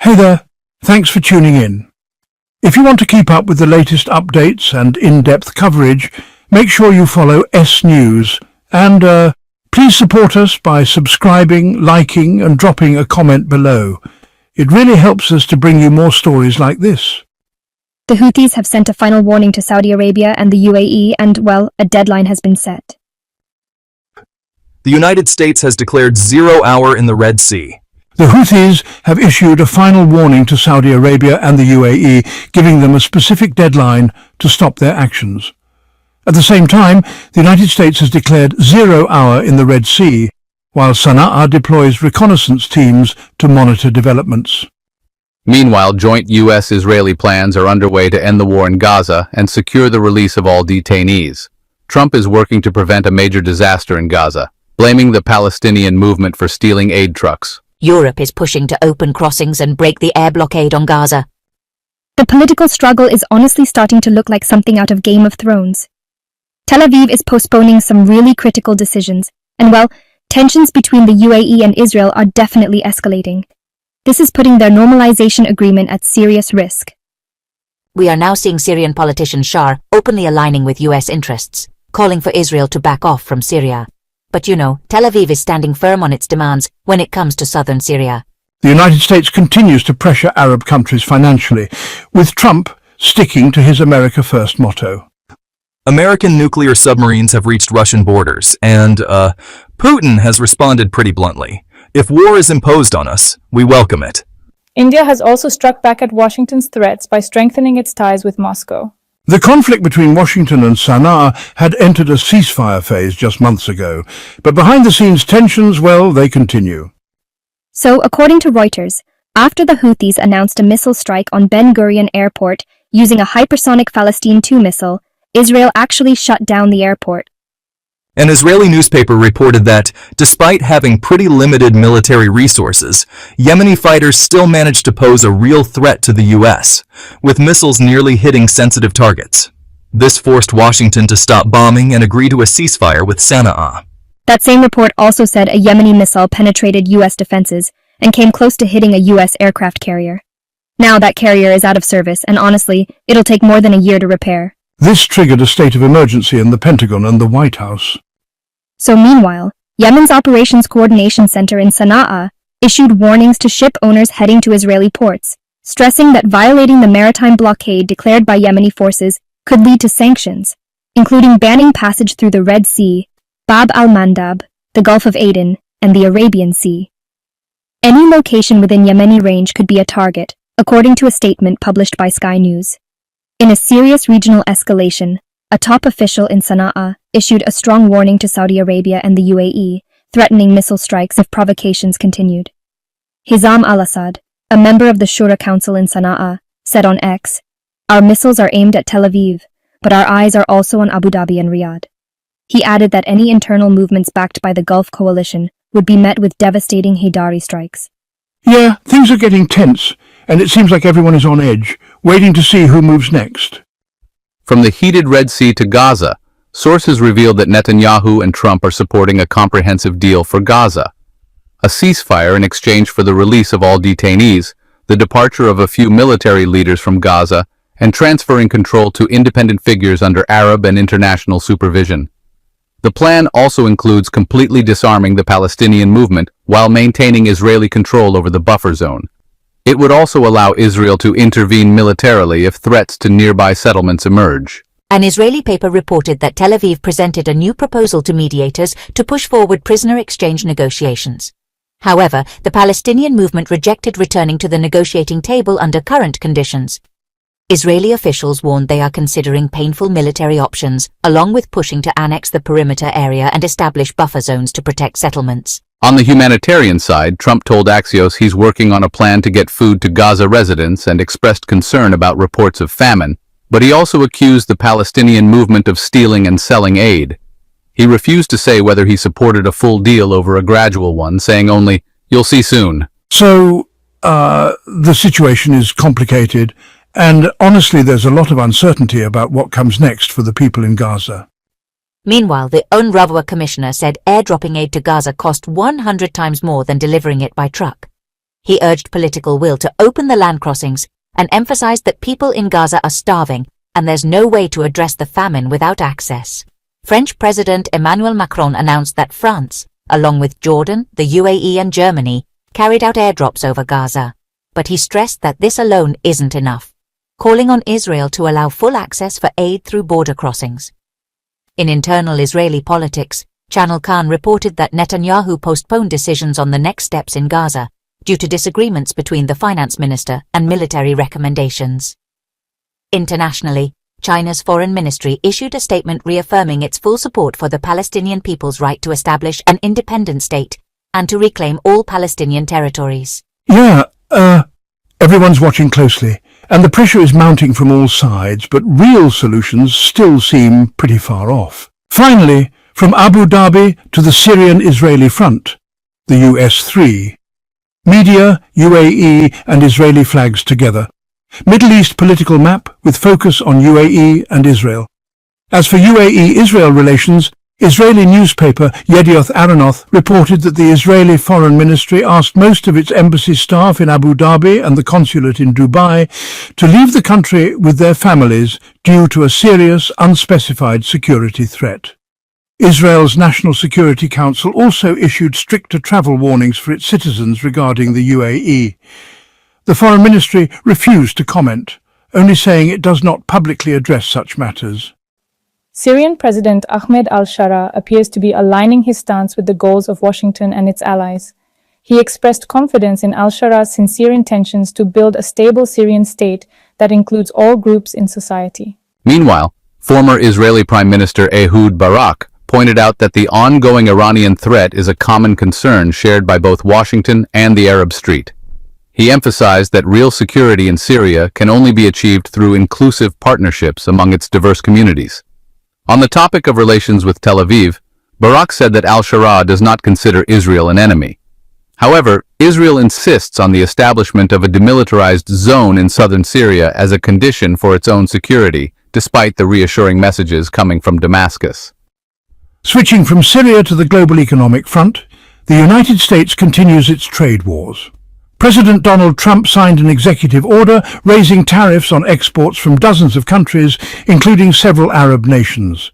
Hey there, thanks for tuning in. If you want to keep up with the latest updates and in-depth coverage, make sure you follow S News and please support us by subscribing, liking and dropping a comment below. It really helps us to bring you more stories like this. The Houthis have sent a final warning to Saudi Arabia and the UAE and, well, a deadline has been set. The United States has declared 0 hour in the Red Sea. The Houthis have issued a final warning to Saudi Arabia and the UAE, giving them a specific deadline to stop their actions. At the same time, the United States has declared 0 hour in the Red Sea, while Sana'a deploys reconnaissance teams to monitor developments. Meanwhile, joint U.S.-Israeli plans are underway to end the war in Gaza and secure the release of all detainees. Trump is working to prevent a major disaster in Gaza, blaming the Palestinian movement for stealing aid trucks. Europe is pushing to open crossings and break the air blockade on Gaza. The political struggle is honestly starting to look like something out of Game of Thrones. Tel Aviv is postponing some really critical decisions, and well, tensions between the UAE and Israel are definitely escalating. This is putting their normalization agreement at serious risk. We are now seeing Syrian politician Sharaa openly aligning with U.S. interests, calling for Israel to back off from Syria. But you know, Tel Aviv is standing firm on its demands when it comes to southern Syria. The United States continues to pressure Arab countries financially, with Trump sticking to his America First motto. American nuclear submarines have reached Russian borders, and, Putin has responded pretty bluntly. If war is imposed on us, we welcome it. India has also struck back at Washington's threats by strengthening its ties with Moscow. The conflict between Washington and Sana'a had entered a ceasefire phase just months ago, but behind-the-scenes tensions, well, they continue. So, according to Reuters, after the Houthis announced a missile strike on Ben Gurion Airport using a hypersonic Falcon 2 missile, Israel actually shut down the airport. An Israeli newspaper reported that, despite having pretty limited military resources, Yemeni fighters still managed to pose a real threat to the U.S., with missiles nearly hitting sensitive targets. This forced Washington to stop bombing and agree to a ceasefire with Sana'a. That same report also said a Yemeni missile penetrated U.S. defenses and came close to hitting a U.S. aircraft carrier. Now that carrier is out of service, and honestly, it'll take more than a year to repair. This triggered a state of emergency in the Pentagon and the White House. So meanwhile, Yemen's Operations Coordination Center in Sana'a issued warnings to ship owners heading to Israeli ports, stressing that violating the maritime blockade declared by Yemeni forces could lead to sanctions, including banning passage through the Red Sea, Bab al-Mandab, the Gulf of Aden, and the Arabian Sea. Any location within Yemeni range could be a target, according to a statement published by Sky News. In a serious regional escalation, a top official in Sana'a issued a strong warning to Saudi Arabia and the UAE, threatening missile strikes if provocations continued. Hizam al-Assad, a member of the Shura Council in Sana'a, said on X, "Our missiles are aimed at Tel Aviv, but our eyes are also on Abu Dhabi and Riyadh." He added that any internal movements backed by the Gulf Coalition would be met with devastating Haidari strikes. Yeah, things are getting tense, and it seems like everyone is on edge, waiting to see who moves next. From the heated Red Sea to Gaza, sources revealed that Netanyahu and Trump are supporting a comprehensive deal for Gaza. A ceasefire in exchange for the release of all detainees, the departure of a few military leaders from Gaza, and transferring control to independent figures under Arab and international supervision. The plan also includes completely disarming the Palestinian movement while maintaining Israeli control over the buffer zone. It would also allow Israel to intervene militarily if threats to nearby settlements emerge. An Israeli paper reported that Tel Aviv presented a new proposal to mediators to push forward prisoner exchange negotiations. However, the Palestinian movement rejected returning to the negotiating table under current conditions. Israeli officials warned they are considering painful military options, along with pushing to annex the perimeter area and establish buffer zones to protect settlements. On the humanitarian side, Trump told Axios he's working on a plan to get food to Gaza residents and expressed concern about reports of famine, but he also accused the Palestinian movement of stealing and selling aid. He refused to say whether he supported a full deal over a gradual one, saying only, "You'll see soon." So, the situation is complicated, and honestly there's a lot of uncertainty about what comes next for the people in Gaza. Meanwhile, the UNRWA commissioner said airdropping aid to Gaza cost 100 times more than delivering it by truck. He urged political will to open the land crossings and emphasized that people in Gaza are starving and there's no way to address the famine without access. French President Emmanuel Macron announced that France, along with Jordan, the UAE and Germany, carried out airdrops over Gaza. But he stressed that this alone isn't enough, calling on Israel to allow full access for aid through border crossings. In internal Israeli politics, Channel Khan reported that Netanyahu postponed decisions on the next steps in Gaza due to disagreements between the finance minister and military recommendations. Internationally, China's foreign ministry issued a statement reaffirming its full support for the Palestinian people's right to establish an independent state and to reclaim all Palestinian territories. Everyone's watching closely, and the pressure is mounting from all sides, but real solutions still seem pretty far off. Finally, from Abu Dhabi to the Syrian-Israeli front, the U.S. 3. Media, UAE and Israeli flags together. Middle East political map with focus on UAE and Israel. As for UAE-Israel relations, Israeli newspaper Yedioth Ahronoth reported that the Israeli Foreign Ministry asked most of its embassy staff in Abu Dhabi and the consulate in Dubai to leave the country with their families due to a serious, unspecified security threat. Israel's National Security Council also issued stricter travel warnings for its citizens regarding the UAE. The Foreign Ministry refused to comment, only saying it does not publicly address such matters. Syrian President Ahmed Al-Sharaa appears to be aligning his stance with the goals of Washington and its allies. He expressed confidence in Al-Sharaa's sincere intentions to build a stable Syrian state that includes all groups in society. Meanwhile, former Israeli Prime Minister Ehud Barak pointed out that the ongoing Iranian threat is a common concern shared by both Washington and the Arab Street. He emphasized that real security in Syria can only be achieved through inclusive partnerships among its diverse communities. On the topic of relations with Tel Aviv, Barak said that Al-Sharaa does not consider Israel an enemy. However, Israel insists on the establishment of a demilitarized zone in southern Syria as a condition for its own security, despite the reassuring messages coming from Damascus. Switching from Syria to the global economic front, the United States continues its trade wars. President Donald Trump signed an executive order raising tariffs on exports from dozens of countries, including several Arab nations.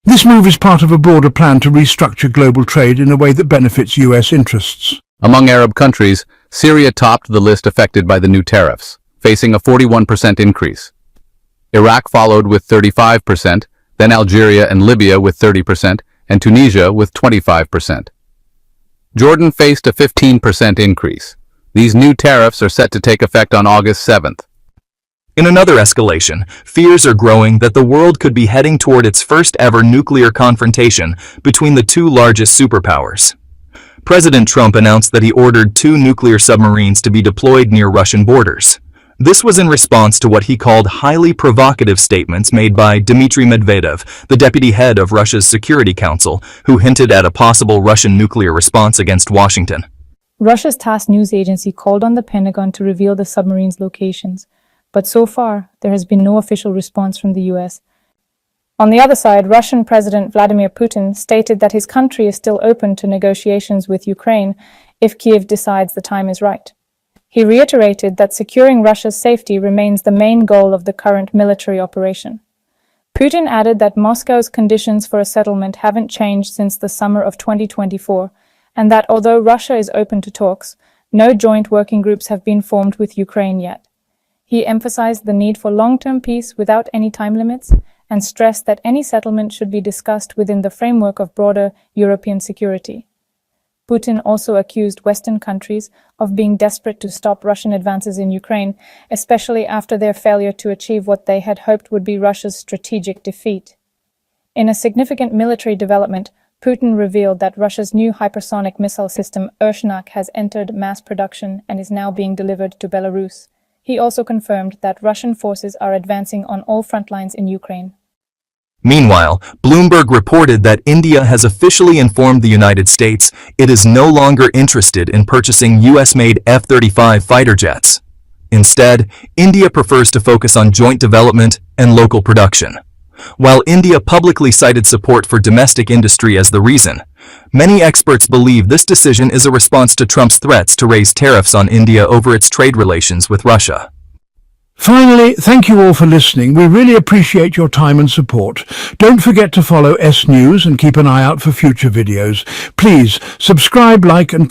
This move is part of a broader plan to restructure global trade in a way that benefits U.S. interests. Among Arab countries, Syria topped the list affected by the new tariffs, facing a 41% increase. Iraq followed with 35%, then Algeria and Libya with 30%, and Tunisia with 25%. Jordan faced a 15% increase. These new tariffs are set to take effect on August 7th. In another escalation, fears are growing that the world could be heading toward its first-ever nuclear confrontation between the two largest superpowers. President Trump announced that he ordered 2 nuclear submarines to be deployed near Russian borders. This was in response to what he called highly provocative statements made by Dmitry Medvedev, the deputy head of Russia's Security Council, who hinted at a possible Russian nuclear response against Washington. Russia's TASS news agency called on the Pentagon to reveal the submarines' locations, but so far there has been no official response from the U.S. On the other side, Russian President Vladimir Putin stated that his country is still open to negotiations with Ukraine if Kyiv decides the time is right. He reiterated that securing Russia's safety remains the main goal of the current military operation. Putin added that Moscow's conditions for a settlement haven't changed since the summer of 2024, and that although Russia is open to talks, no joint working groups have been formed with Ukraine yet. He emphasized the need for long-term peace without any time limits and stressed that any settlement should be discussed within the framework of broader European security. Putin also accused Western countries of being desperate to stop Russian advances in Ukraine, especially after their failure to achieve what they had hoped would be Russia's strategic defeat. In a significant military development, Putin revealed that Russia's new hypersonic missile system Urshnak has entered mass production and is now being delivered to Belarus. He also confirmed that Russian forces are advancing on all front lines in Ukraine. Meanwhile, Bloomberg reported that India has officially informed the United States it is no longer interested in purchasing U.S.-made F-35 fighter jets. Instead, India prefers to focus on joint development and local production. while India publicly cited support for domestic industry as the reason. Many experts believe this decision is a response to Trump's threats to raise tariffs on India over its trade relations with Russia. Finally, thank you all for listening. We really appreciate your time and support. Don't forget to follow S News and keep an eye out for future videos. Please subscribe, like and comment.